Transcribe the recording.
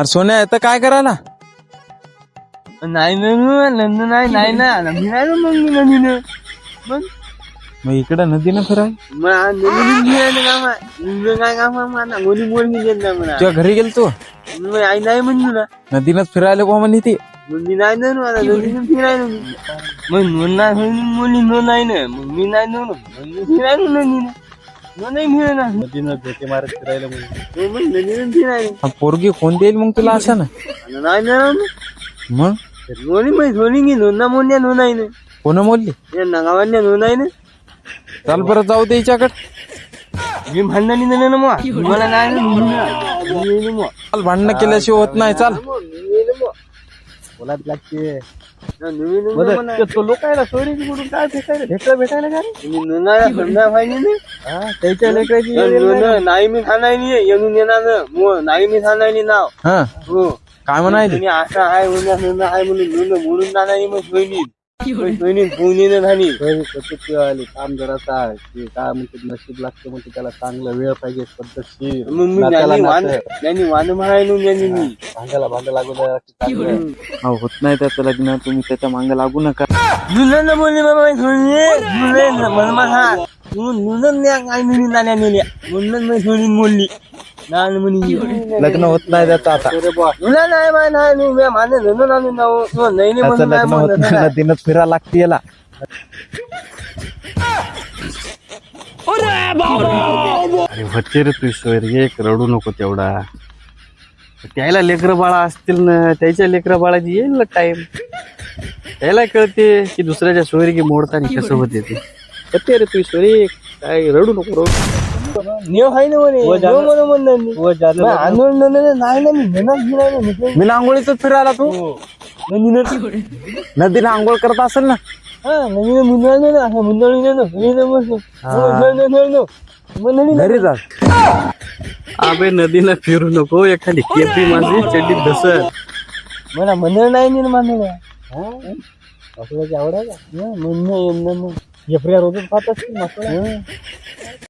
अरे सोन्या येतं काय करायला? नाही नाही ना मी नाही ना मग मी नदीनं मग मग इकडं नदीनं फिराय काय काम म्हणा मुली बोलली गेल ना म्हणा तुझ्या घरी गेल तू मग आई नाही म्हणू ना नदीनच फिरायला को म्हणे ती. मग मी नाही ना मला नदीनं फिरायला मग नोंद नाही मुली नोंद नाही ना मग मी नाही नोंद फिरायला नदीनं नाही मिळेना नदीनं भेटे मारत फिरायला म्हणजे मग नदीनं फिरायला पोरगी कोण देईल मग तुला असं ना? नाही ना मग दोन्ही मग दोन्ही घे नोंदा मोन्या नोंद आहे ना कोण बोलली? या नगावाल्या नोंद आहे ना चाल बरं जाऊ दे हिच्याकडे. मी भांडणी नाही ना मग मला नाही ना मग चाल भांडणं केल्याशिवाय होत नाही. चाल बोलात लागते तो लोकायला सोयरीची कुठून काय भेटायला का रे? त्याच्या लेकराची नाही मी खाणायली येऊन येणार नाही मी खाणायली नाव हा हो काय म्हणायली? असं आहे आहे म्हणून म्हणून जाणारी मग सोयनी फोन येणं झाली आली काम जरासा आहे ते काय म्हणते नशीब लागते म्हणते त्याला चांगला वेळ पाहिजे पद्धतशीर मग मी त्यांनी वान म्हणायलो त्यांनी मी भांडा लागू द्या चांगलं. अहो, होत नाही त्याचं लग्न. तुम्ही त्याच्या मागे लागू नका. नुनं बोलली बाबा नुनं काय मिळून नाण्या नेल्या म्हणून मी सोडून बोलली लहान म्हणी लग्न होत नाही त्याचं आता. तुला नाही माय नाही माझं धन आणून नाही त्याचं लग्न होत नाही. नदीनच फिरायला लागते याला. अरे होते रे तू सोयरी एक रडू नको तेवढा. त्याला लेकरं बाळा असतील ना त्याच्या लेकरं बाळाची येईल ना टाइम. त्याला कळते की दुसऱ्याच्या सोयरी की मोडताना कसं होते ते. होते रे तू सोयरी काय रडू नको नेव आहे ना म्हणे मी आंघोळीच फिरायला तू नदीनं आंघोळ करत असेल ना. घरी जा. अबे नदीला फिरू नको एखादी केपी माझी चड्डीत धसर. मला मंडळ नाही मानलं आवडायला म्हणणं रोजच पाहत असतील